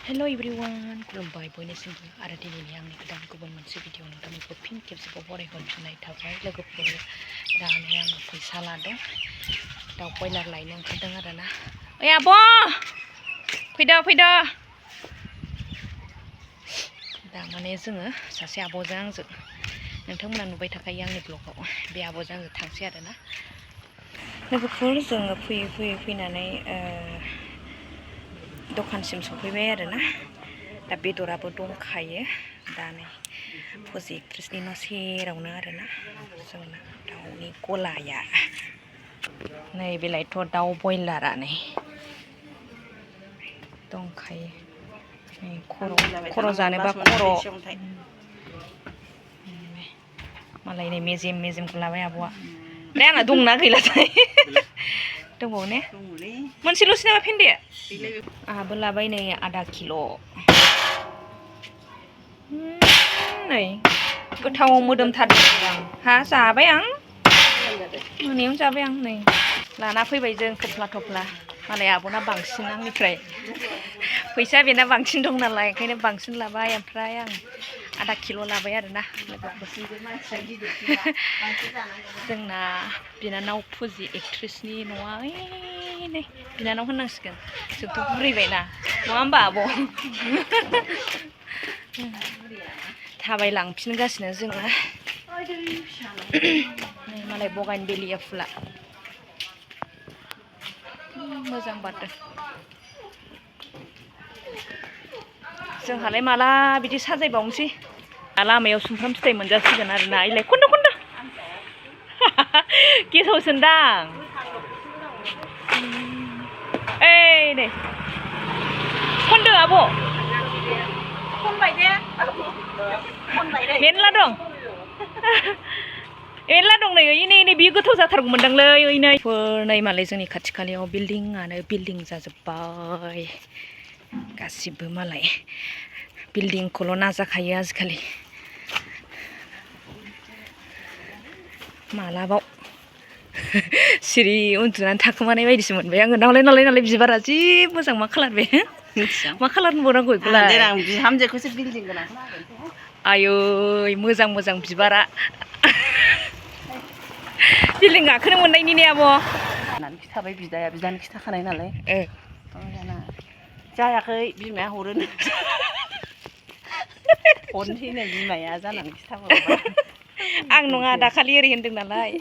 Hello everyone, खुलुमबाय बयनिसिमबो आरो दिनैनि आंनि गोदान गुबुन मोनसे भिडिअ नोंथांमोनखौ फिन खेबसेबाव बरायहरफिननाय थाबाय लोगोफोर दानो आङो फैसा लादों दाउ बयलार लायनो ओंखारदों आरोना ओइ आब' फैदो दा माने जोङो सासे आब'जों आंजों नोंथांमोना नुबाय थाखायो आंनि ब्लगाव बे आब'जों आंजों थांसै आरोना लोगोफोर जोङो फैनानै दखानसिम सफैबाय आरोना दा बेदराबो दंखायो दा नै फुजि एक्ट्रेसनि न' सेरावनो आरोना जोंना दाउनि गलाया नै बेलायथ' दाउ बयलारा नै दंखायो नै खर' जानोबा खर' मालाय नै मेजेमखौ लाबाय आब'आ ओमफ्राय आंना दंना गैलाथाय दंबावो ने मोनसेल'सो नामा फेन्दाया आहाबो लाबाय नै आधा किल' नै गोथाव मोदोमथारदों आं हा जाबाय आं मोनायावनो जाबाय आं नै लाना फैबाय जों थफ्ला मालाय आब'ना बांसिन आंनिफ्राय फैसा बेना बांसिन दं नालाय ओंखायनो बांसिन लाबाय ओमफ्राय आं आधा किल' लाबाय आरोना जोंना बिनानाव फुजि एक्ट्रेसनि न'आ नै बिनानाव होननांसिगोन जोंथ' बुरैबायना नङा होमबा आब' थाबायलांफिनगासिनो जोङो नै मालाय बगाइनभिलिया फुला मोजां बारदों जोंहालाय माला बिदि साजायबावनोसै लामायाव सुमफ्राम फिथाइ मोनजासिगोन आरोना इलाय खन्द' गेसाव सोनदां ओइ नै खनदो आब' खनबाय दे मेरला दं नै नै बियो गोथाव जाथारगौमोनदांलै नै मालाय जोंनि खाथि खालायाव बिल्डिंआनो बिल्डिं जाजोब्बाय गासिबो मालाय बिल्डिंखौल' नाजाखायो आजिखालि मालाबाव सिरि उन्दुनानै थाखोमानाय बायदिसो मोनबाय आङो नालाय बिबारा जि मोजां मा खालार बे मा खालार नुबावनांगौ बेखौलाय आं बिहामजोखौसो बिल्डिं गोनां आयै मोजां बिबारा बिल्डिं गाखोनो मोननायनि ने आब' होननानै खिथाबाय बिदानो खिथाखानाय नालाय जायाखै बिमाया हरोनो हरनोसैनो बिमाया जानानै खिथाहरबाय आं नङा दाखालि ओरै होनदों नालाय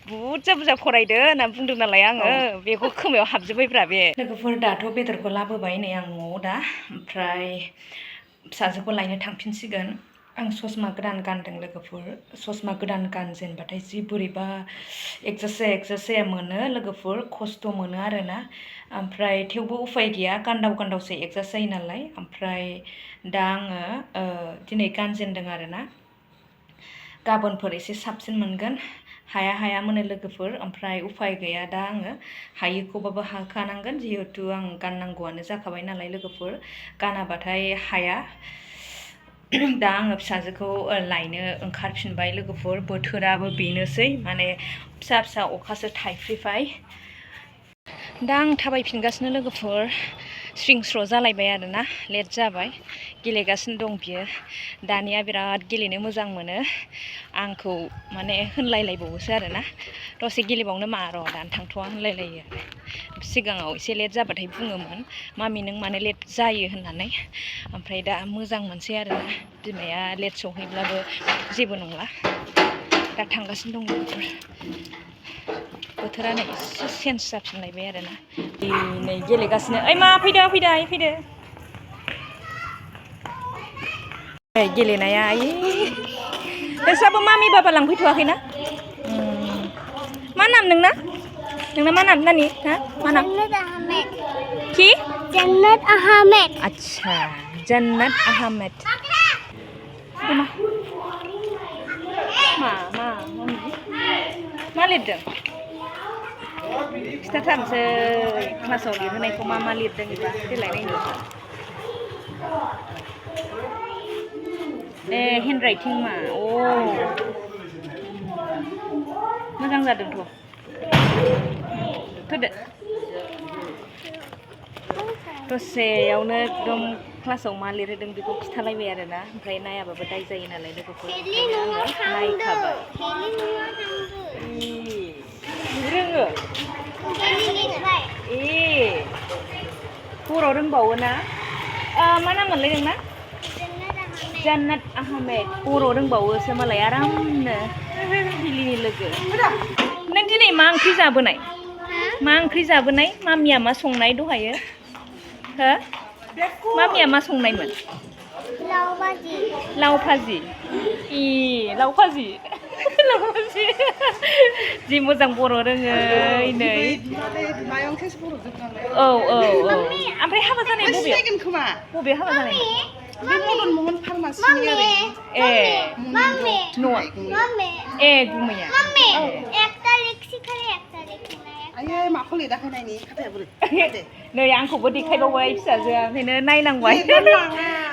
बुरजा फरायदो होनना बुंदों नालाय आङो बेखौ खोमायाव हाबजोब्बायब्रा बे लोगोफोर दाथ' बेदरखौ लाबोबाय नै आं न'आव दा ओमफ्राय फिसाजोखौ लायनो थांफिनसिगोन आं ससमा गोदान गानदों लोगोफोर ससमा गोदान गानजेनबाथाय जि बोरैबा एकजास मोनो लोगोफोर खस्थ' मोनो आरोना ओमफ्राय थेवबो उफाय गैया गानदावसो एकजास जायो नालाय ओमफ्राय दा आङो दिनै गानजेनदों आरोना गाबोनफोर एसे साबसिन मोनगोन हाया मोनो लोगोफोर ओमफ्राय उफाय गैया दा आङो हायिखौबाबो हाखानांगोन जिहेथु आं गाननांगौआनो जाखाबाय नालाय लोगोफोर गानाबाथाय हाया दा आङो फिसाजोखौ लायनो ओंखारफिनबाय लोगोफोर बोथोराबो बेनोसै माने फिसा अखासो थाइफ्रिबाय दा आं थाबायफिनगासिनो लोगोफोर स्रिं स्र' जालायबाय आरोना लेट जाबाय गेलेगासिनो दं बियो दानिया बिराद गेलेनो मोजां मोनो आंखौ माने होनलायलायबावोसो आरोना दसे गेलेबावनो मा र' दानो थांथ'वा होनलायलायो आरो सिगाङाव एसे लेट जाबाथाय बुङोमोन मामि नों मानो लेट जायो होननानै ओमफ्राय दा मोजां मोनसै आरोना बिमाया लेट सहैब्लाबो जेबो नंला दा थांगासिनो दं लोगोफोर बोथोरानो एसे चेन्ज जाफिनलायबाय आरोना नै गेलेगासिनो ओइ मा फैदो गेलेनाया नोंस्राबो मामि बाबा लांफैथ'वाखैना मा नाम नोंना मा नाम नानि हा मा नाम कि जन्नत आहमेद अच्छा जन्नत आहमेद मा लिरदों खिथाथारनोसै क्लासाव लिरहोनायखौ मा लिरदों एबा देलाय नायनो हेन्ड राइटिं मा मोजां जादोंथ' होदो दसेयावनो एकदम क्लासाव मा लिरहोदों बेखौ खिथालायबाय आरोना ओमफ्राय नायाबाबो दाय जायो नालाय लोगोफोर नायखाबाय रोङो बर' रोंबावो ना मा नाम मोनलाय नोंना जान्नात आहमेद बर' रोंबावोसो मालाय आरामनो हिलिनि लोगो नों दिनै मा ओंख्रि जाबोनाय मामिया मा संनाय दहायो हो मामिया मा संनायमोन लाव भाजि लाव भाजि जि मोजां बर' रोङो नै औ ओमफ्राय हाबा जानाय बबेयाव हाबा जानाय बे मदन मोहन फार्मासिनि ओरै गुमैया आयै माखौ लिराखै नायनि खाथाया बोरै नै आंखौबो देखायबावबाय फिसाजोआ ओंखायनो नायनांबाय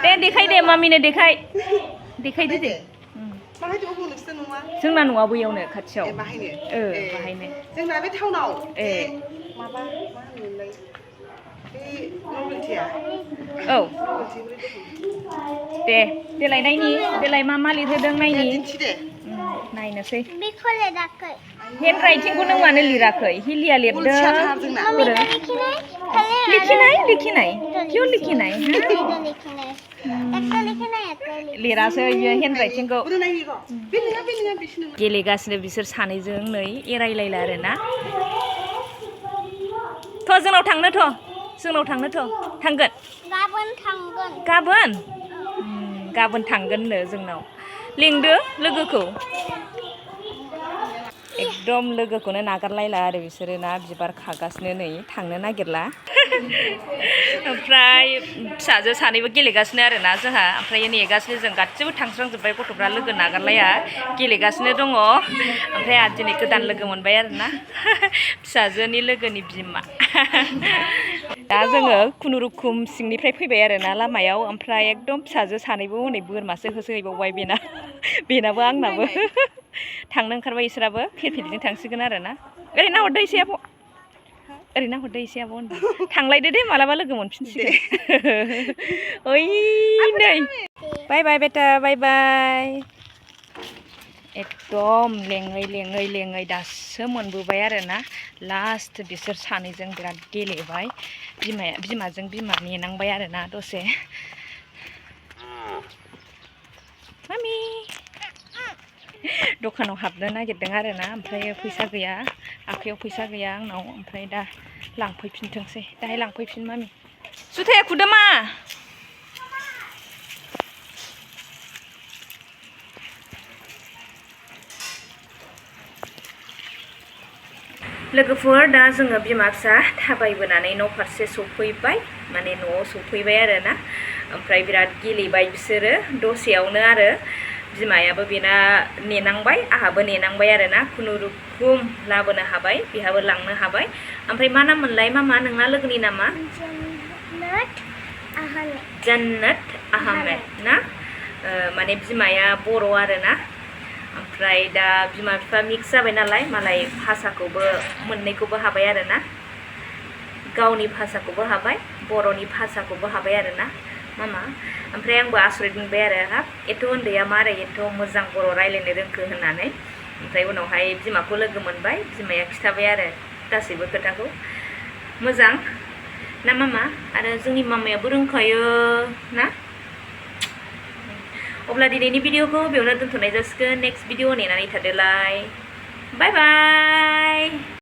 दे देखाय दे मामिनो देखायदो दे जोंना न'आ बैयावनो खाथियाव बाहायनो जोंना बे टाउनाव माबा मा होनोमोनलाय बे नभेलटिया औ दे देलाय नायनि देलाय मा लिरहोदों नायनि नायनोसै हेन्ड राइटिंखौ नों मानो लिराखै हिलिया लिरदों लिखिनाय क्यों लिखिनाय लिरासै बियो हेन्ड राइटिंखौ गेलेगासिनो बिसोर सानैजों नै एरायलायला आरोना जोंनाव थांनो थांगोन गाबोन थांगोननो जोंनाव लिंदो लोगोखौ एकदम लोगोखौनो नागारलायला आरो बिसोरो ना बिबार खागासिनो नै थांनो नागिरला ओमफ्राय फिसाजो सानैबो गेलेगासिनो आरोना जोंहा ओमफ्राय नेगासिनो जों गासिबो थांस्रांजोब्बाय गथ'फ्रा लोगो नागारलाया गेलेगासिनो दङ ओमफ्राय आरो दिनै गोदान लोगो मोनबाय आरोना फिसाजोनि लोगोनि बिमा दा जोङो खुनुरुखुम सिंनिफ्राय फैबाय आरोना लामायाव ओमफ्राय एकदम फिसाजो सानैबो हनै बोरमासो होसोहैबावबाय बेनाबो आंनाबो थांनो ओंखारबाय इसोराबो फिरफिलिजों थांसिगोन आरोना ओरैनो हरदो एसे आब' होनबा थांलायदो दे मालाबा लोगो मोनफिनसिगोन ओइ नै बाय बाय बेटा बाय बाय एकदम लेङै दासो मोनबोबाय आरोना लास्ट बिसोर सानैजों बिराद गेलेबाय बिमाजों बिमा नेनांबाय आरोना दसे मामि दखानाव हाबनो नागिरदों आरोना ओमफ्राय फैसा गैया आखायाव फैसा गैया आंनाव ओमफ्राय दा लांफैफिनथोंसै दाहाय लांफैफिन मामि जुथाया खुदो मा लोगोफोर दा जोङो बिमा फिसा थाबायबोनानै न' फारसे सफैबाय माने न'आव सफैबाय आरोना ओमफ्राय बिराद गेलेबाय बिसोरो दसेयावनो आरो बिमायाबो बेना नेनांबाय आहाबो नेनांबाय आरोना खुनुरुखुम लाबोनो हाबाय बेहाबो लांनो हाबाय ओमफ्राय मा नाम मोनलाय मामा नोंना लोगोनि नामा जान्नात आहमेद ना माने बिमाया बर' आरोना ओमफ्राय दा बिमा बिफा मिक्स जाबाय नालाय मालाय भाषाखौबो मोननैखौबो हाबाय आरोना गावनि भाषाखौबो हाबाय बर'नि भाषाखौबो हाबाय आरोना मामा ओमफ्राय आंबो आसरित मोनबाय आरो हाब एथ' उन्दैया मारै एथ' मोजां बर' रायज्लायनो रोंखो होननानै ओमफ्राय उनावहाय बिमाखौ लोगो मोनबाय बिमाया खिथाबाय आरो गासैबो खोथाखौ मोजां ना मामा आरो जोंनि मामायाबो रोंखायो ना अब्ला दिनैनि भिडिअखौ बेयावनो दोनथ'नाय जासिगोन नेक्स्ट भिडिअ नेनानै थादोलाय बाय बाय